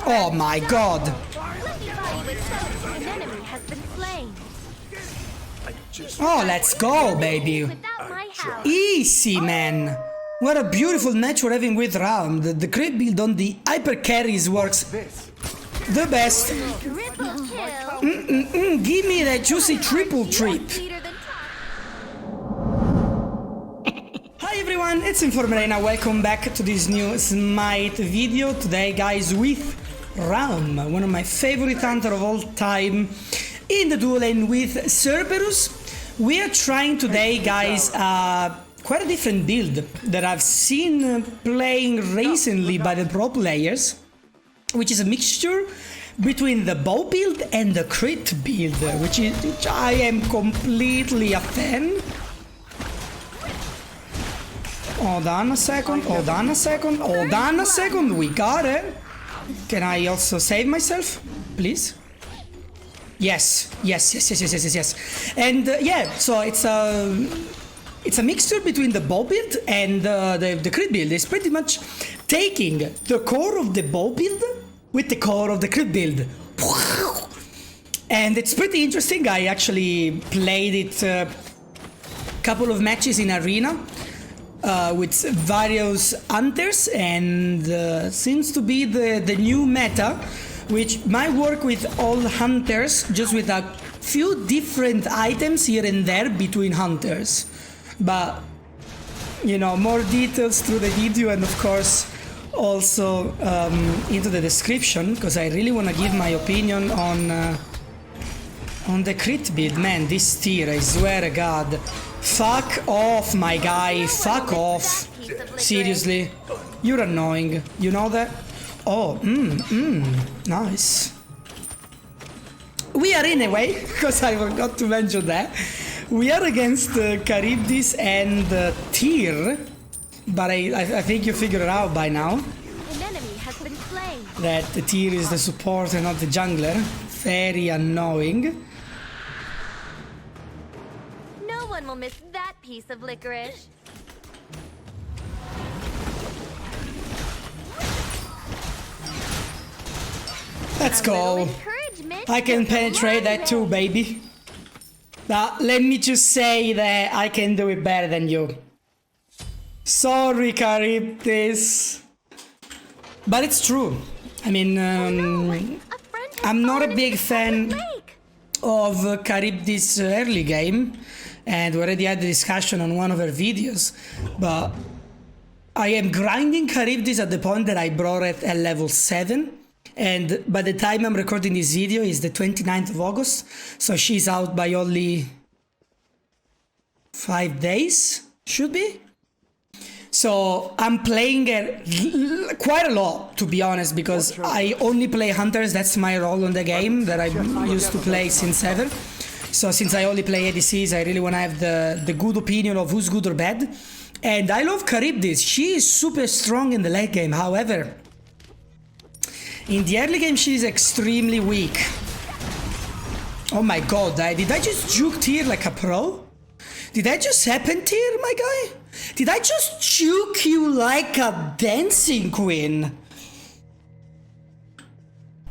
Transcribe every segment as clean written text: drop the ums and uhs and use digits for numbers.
Oh my god! An enemy has been slain. Oh, let's go, baby! Without my help. Easy, man! What a beautiful match we're having with Ram. The crit build on the hyper carries works the best. Triple kill. Give me that juicy triple trip. Sweeter than Hi everyone, it's InformerHyena. Welcome back to this new Smite video. Today, guys, with Ram, one of my favorite hunter of all time, in the duel lane with Cerberus. We are trying today, guys, quite a different build that I've seen playing recently by the pro players, which is a mixture between the bow build and the crit build, which I am completely a fan. Hold on a second, hold on a second, hold on a second, we got it. Can I also save myself, please? Yes. And yeah, so it's a mixture between the bow build and the crit build. It's pretty much taking the core of the bow build with the core of the crit build. And it's pretty interesting. I actually played it a couple of matches in arena with various hunters, and seems to be the new meta, which might work with all hunters, just with a few different items here and there between hunters. But, you know, more details through the video, and of course also into the description, because I really want to give my opinion on the crit build. Man, this tier, I swear to God. Fuck off, my guy, fuck off. Seriously, you're annoying, you know that? Oh, nice. We are in a way, because I forgot to mention that. We are against Charybdis and Tyr, but I think you figured it out by now. An enemy has been slain. That the Tyr is the support and not the jungler. Very annoying. No one will miss that piece of licorice. Let's A little go. encouragement I can goes a penetrate long that too, way. baby. Now, let me just say that I can do it better than you. Sorry, Charybdis. But it's true. I mean, A friend has I'm not a fallen big into the fan lake. of Charybdis early game, and we already had the discussion on one of her videos, but I am grinding Charybdis at the point that I brought it at level 7, and by the time I'm recording this video is the 29th of August, so she's out by only 5 days, should be. So I'm playing it quite a lot, to be honest, because I only play hunters. That's my role in the game that I used to play since ever. So since I only play ADCs, I really want to have the good opinion of who's good or bad. And I love Charybdis. She is super strong in the late game. However, in the early game, she is extremely weak. Oh my god, did I just juke Tyr like a pro? Did that just happen, Tyr, my guy? Did I just juke you like a dancing queen?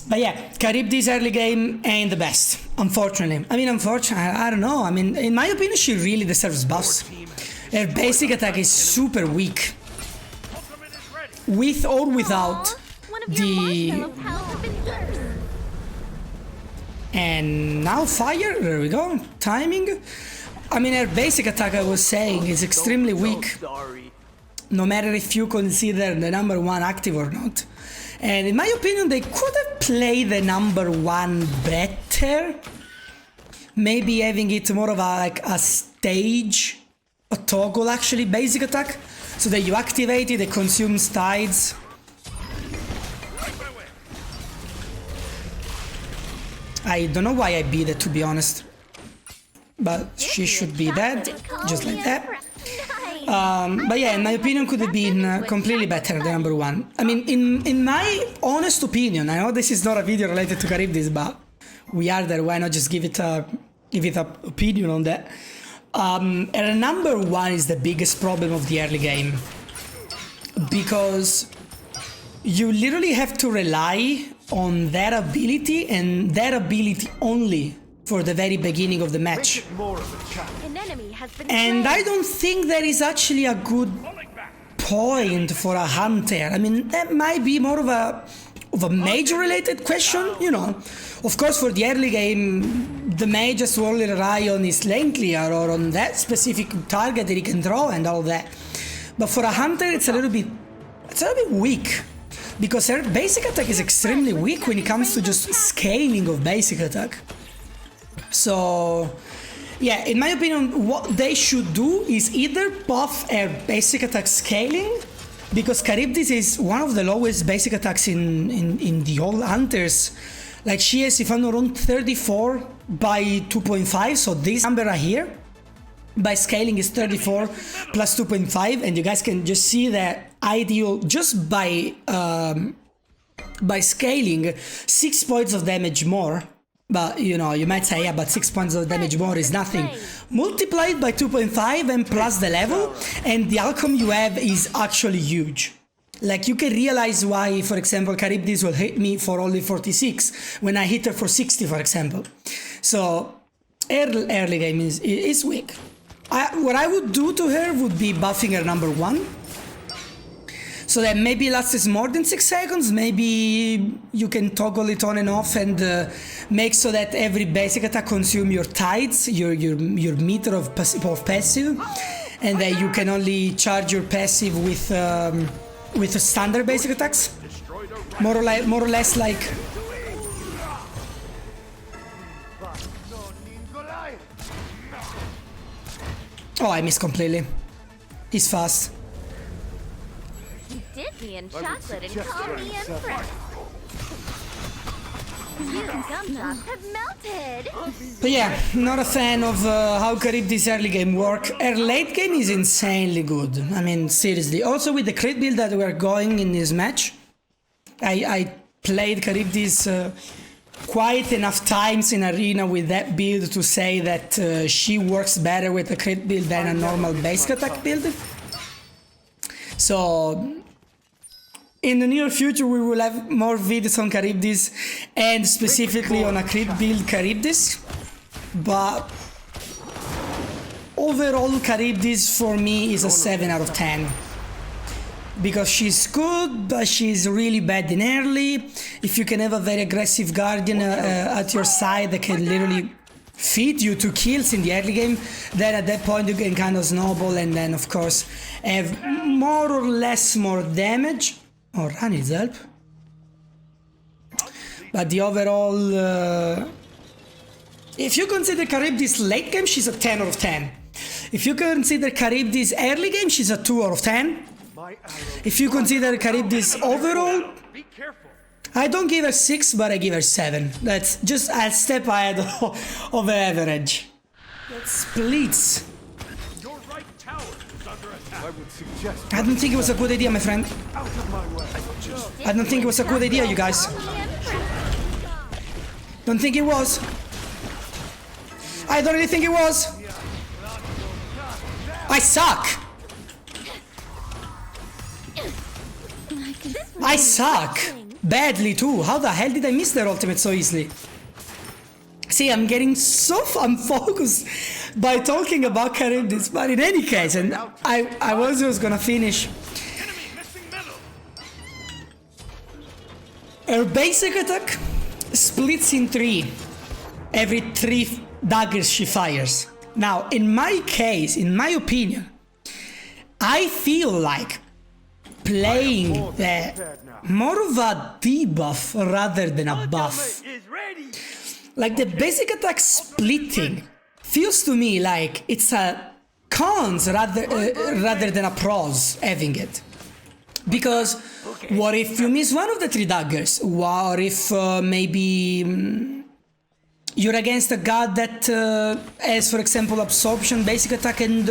But yeah, Charybdis early game ain't the best, unfortunately. I mean, unfortunately, I don't know. I mean, in my opinion, she really deserves buffs. Her basic attack is super weak. With or without One of your the... marshmallow pals has been pierced. And now fire, there we go, timing. I mean, her basic attack, I was saying, is extremely weak. No matter if you consider the number 1 active or not. And in my opinion, they could have played the number 1 better. Maybe having it more of a stage, a toggle actually, basic attack. So that you activate it, it consumes tides. I don't know why I beat it, to be honest. But she should be dead, just like that. But yeah, in my opinion, could have been completely better than number 1. I mean, in my honest opinion, I know this is not a video related to Charybdis, but we are there. Why not just give it a opinion on that? And number 1 is the biggest problem of the early game, because you literally have to rely on that ability and that ability only for the very beginning of the match. An enemy has been And slain. I don't think that is actually a good point for a hunter. I mean, that might be more of a mage related question, you know. Of course, for the early game, the mage just will rely on his lane clear or on that specific target that he can draw and all that. But for a hunter, it's a little bit weak, because her basic attack is extremely weak when it comes to just scaling of basic attack. So, yeah, in my opinion, what they should do is either buff her basic attack scaling, because Charybdis is one of the lowest basic attacks in the old hunters. Like, she has, if I'm not wrong, 34 by 2.5, so this number right here by scaling is 34 plus 2.5, and you guys can just see that ideal just by scaling 6 points of damage more. But you know, you might say, yeah, but 6 points of damage more is nothing. Multiplied by 2.5 and plus the level, and the outcome you have is actually huge. Like, you can realize why, for example, Charybdis will hit me for only 46 when I hit her for 60, for example. So early game is weak. What I would do to her would be buffing her number 1, so that maybe lasts more than 6 seconds. Maybe you can toggle it on and off and make so that every basic attack consume your tides, your meter of passive, and that you can only charge your passive with standard basic attacks, more or less like. Oh, I missed completely. He's fast. You did me in chocolate and called me impressed. You gumdrops have melted. But yeah, not a fan of how Charybdis early game work. Her late game is insanely good. I mean, seriously. Also with the crit build that we're going in this match, I played Charybdis quite enough times in arena with that build to say that she works better with a crit build than a normal basic attack build. So in the near future we will have more videos on Charybdis, and specifically on a crit build Charybdis. But overall Charybdis for me is a 7 out of 10. Because she's good, but she's really bad in early. If you can have a very aggressive guardian at your side that can literally feed you 2 kills in the early game, then at that point you can kind of snowball and then of course have more or less more damage. Oh, Run needs help. But the overall, if you consider Charybdis late game, she's a 10 out of 10. If you consider Charybdis early game, she's a 2 out of 10. If you consider Charybdis overall, I don't give her 6, but I give her 7. That's just a step ahead of the average. That splits. I don't think it was a good idea, my friend. I don't think it was a good idea, you guys. Don't think it was. I don't really think it was. I suck. I suck badly too. How the hell did I miss their ultimate so easily? See, I'm getting so unfocused by talking about Charybdis, but in any case, and I was just gonna finish. Her basic attack splits in 3 every 3 daggers she fires. Now, in my case, in my opinion, I feel like playing more of a debuff rather than a buff. Like the basic attack splitting feels to me like it's a cons rather than a pros having it. Because what if you miss one of the 3 daggers? What if maybe you're against a god that has, for example, absorption, basic attack, and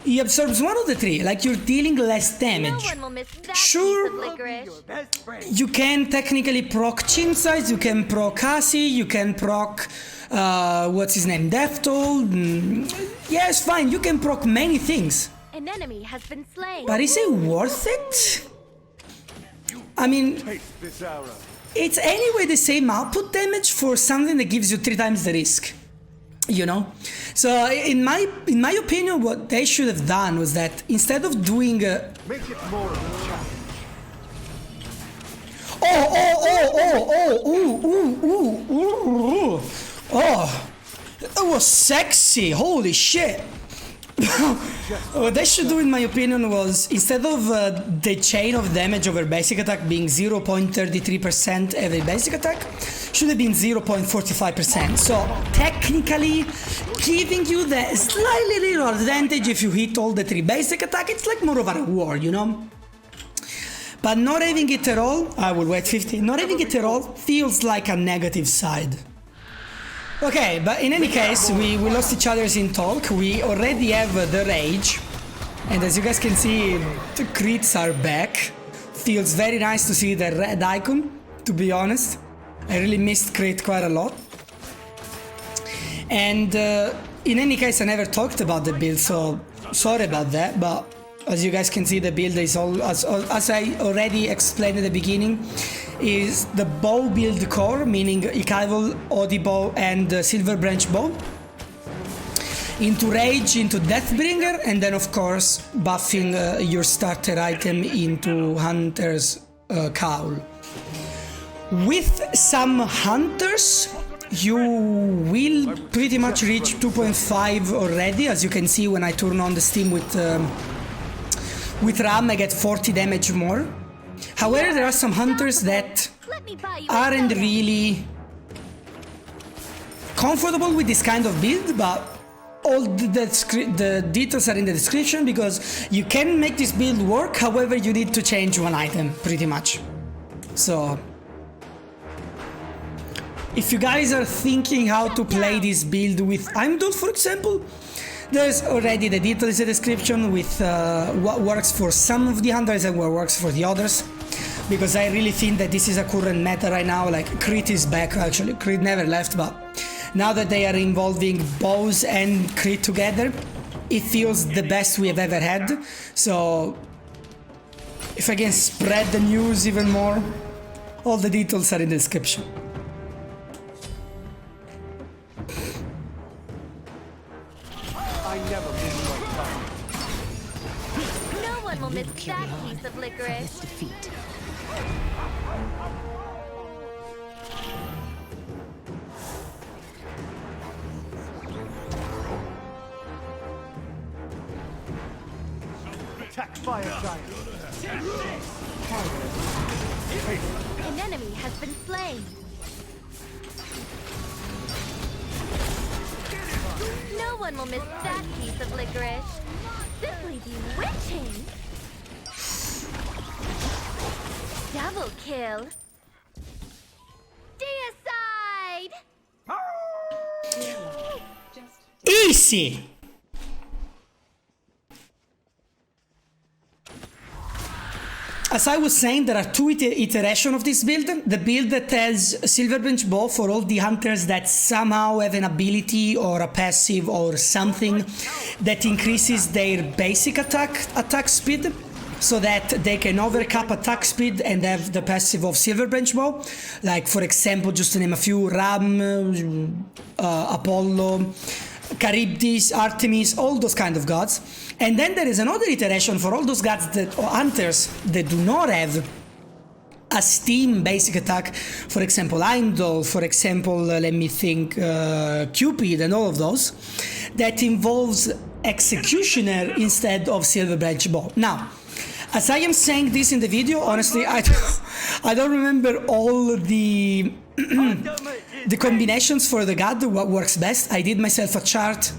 he absorbs one of the 3, like you're dealing less damage. No one will miss that Sure, piece of licorice. you can technically proc Chin Size, you can proc Cassie, you can proc, what's his name, Death Toll. Yeah, it's fine, you can proc many things. An enemy has been slain. But is it worth it? I mean, Taste this arrow. it's anyway the same output damage for something that gives you 3 times the risk, you know? So in my opinion, what they should have done was that instead of doing Make it more of a challenge. Oh, that was sexy, holy shit. What they should do, in my opinion, was instead of the chain of damage over basic attack being 0.33% every basic attack, should have been 0.45%. So technically, giving you the slightly little advantage if you hit all the 3 basic attack. It's like more of a reward, you know? But not having it at all, I will wait 50, not having it at all feels like a negative side. Okay, but in any case, we lost each other's in talk. We already have the rage. And as you guys can see, the crits are back. Feels very nice to see the red icon, to be honest. I really missed crit quite a lot. And in any case, I never talked about the build, so sorry about that. But as you guys can see, the build is all, as I already explained at the beginning, is the bow build core, meaning Ichaival, Odysseus and Silver Branch Bow. Into Rage, into Deathbringer, and then of course buffing your starter item into Hunter's Cowl. With some Hunters, you will pretty much reach 2.5 already, as you can see when I turn on the Steam with Rama, I get 40 damage more. However, there are some Hunters that aren't really comfortable with this kind of build, but all the details are in the description, because you can make this build work. However, you need to change one item, pretty much. So if you guys are thinking how to play this build with Heimdallr, for example, there's already the details in the description with what works for some of the Hunters and what works for the others. Because I really think that this is a current meta right now. Like, crit is back, actually. Crit never left, but now that they are involving bows and crit together, it feels the best we have ever had. So if I can spread the news even more, all the details are in the description. I never miss my time. No one will miss that piece of licorice. Defeat. Attack fire giant. An enemy has been slain. No one will miss that piece of licorice. Simply bewitching. Double kill. Deicide! Easy! As I was saying, there are 2 iterations of this build. The build that has Silver Branch Bow for all the Hunters that somehow have an ability or a passive or something that increases their basic attack speed, so that they can overcap attack speed and have the passive of Silver Branch Bow. Like, for example, just to name a few, Rama, Apollo, Charybdis, Artemis, all those kind of gods. And then there is another iteration for all those gods that, or Hunters, that do not have a steam basic attack. For example, Heimdallr, for example, let me think, Cupid and all of those, that involves Executioner instead of Silver Branch Bow. Now, as I am saying this in the video, honestly, I don't remember all the the combinations for the god, what works best. I did myself a chart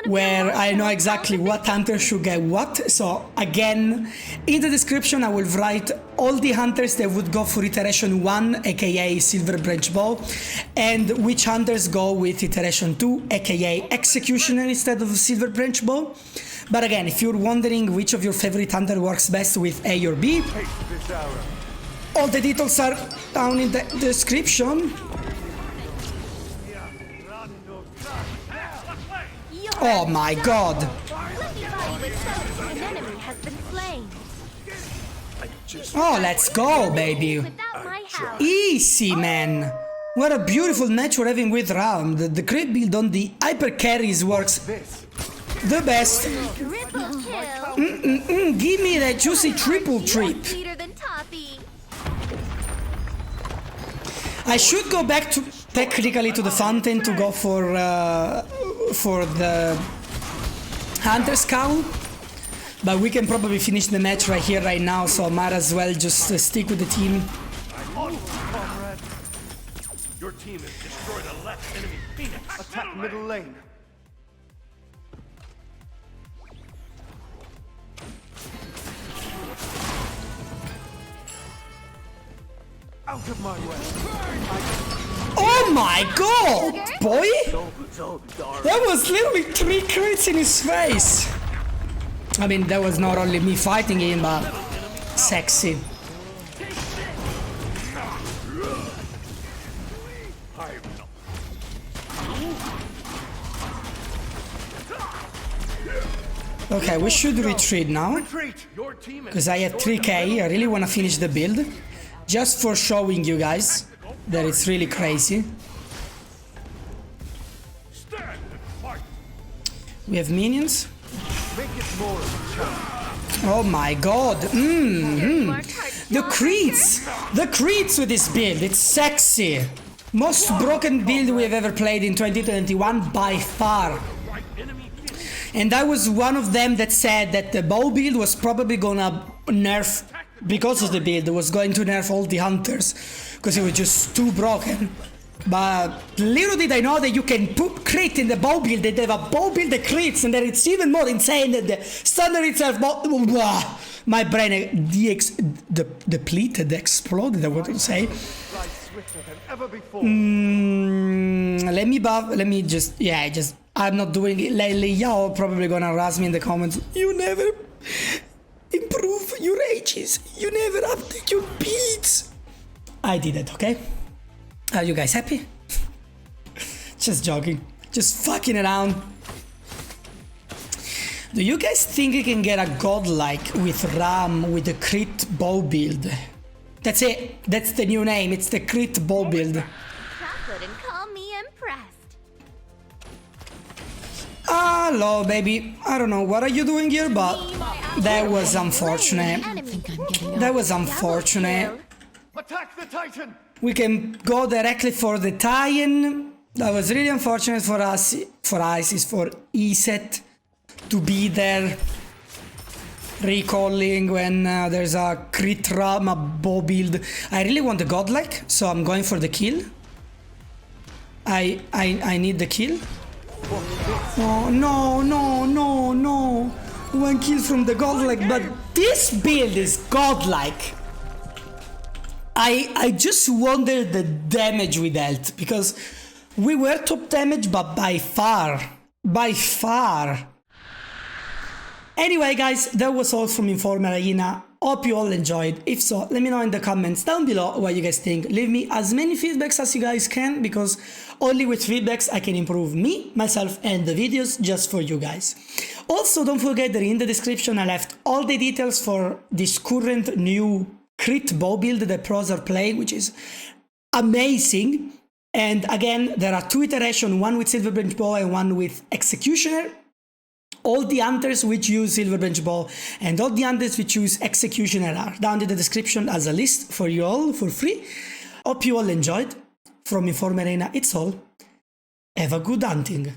where I know exactly what Hunter should get what. So again, in the description I will write all the Hunters that would go for iteration 1, aka Silver Branch Bow, and which Hunters go with iteration 2, aka Executioner instead of Silver Branch Bow. But again, if you're wondering which of your favorite Hunter works best with A or B, all the details are down in the description. Oh my god! An enemy has been slain. Oh, let's go, baby. Without my help. Easy, man. What a beautiful match we're having with Ram. The crit build on the hyper carries works the best. Triple kill. Give me that juicy triple trip. Sweeter than toffee. I should go back to technically to the fountain to go for the Hunter's Cowl, but we can probably finish the match right here, right now. So I might as well just stick with the team. Your team has destroyed a left enemy Phoenix. Attack middle lane. Out of my way. Oh my god, boy! That was literally 3 crits in his face. I mean, that was not only me fighting him, but sexy. Okay, we should retreat now, because I had 3k. I really want to finish the build, just for showing you guys that it's really crazy. We have minions. Oh my god. The crits with this build, it's sexy. Most broken build we have ever played in 2021 by far. And I was one of them that said that the bow build was probably gonna nerf, because of the build, it was going to nerf all the hunters, because it was just too broken. But little did I know that you can put crit in the bow build, that they have a bow build that crits, and then it's even more insane that the standard itself, my brain depleted, exploded, I want to say. I'm not doing it lately. Y'all probably gonna harass me in the comments. You never improve your ages. You never update your beats. I did it, okay? Are you guys happy? Just joking. Just fucking around. Do you guys think you can get a Godlike with Ram with the crit bow build? That's it. That's the new name. It's the crit bow build. Chocolate and call me impressed. Hello, baby. I don't know what are you doing here, but that was unfortunate. That was unfortunate. Attack the Titan! We can go directly for the Titan. That was really unfortunate for us, for Isis, for Iset to be there recalling when there's a crit Rama bow build. I really want the Godlike, so I'm going for the kill. I need the kill. Oh, no. 1 kill from the Godlike, but this build is Godlike. I just wonder the damage we dealt, because we were top damage, but by far. Anyway, guys, that was all from InformerHyena. Hope you all enjoyed. If so, let me know in the comments down below what you guys think. Leave me as many feedbacks as you guys can, because only with feedbacks I can improve me, myself, and the videos just for you guys. Also, don't forget that in the description I left all the details for this current new crit bow build that pros are playing, which is amazing. And again, there are 2 iterations, one with Silver Branch Bow and one with Executioner. All the hunters which use Silver Branch Bow and all the hunters which use Executioner are down in the description as a list for you all for free. Hope you all enjoyed. From InformerHyena, it's all. Have a good hunting.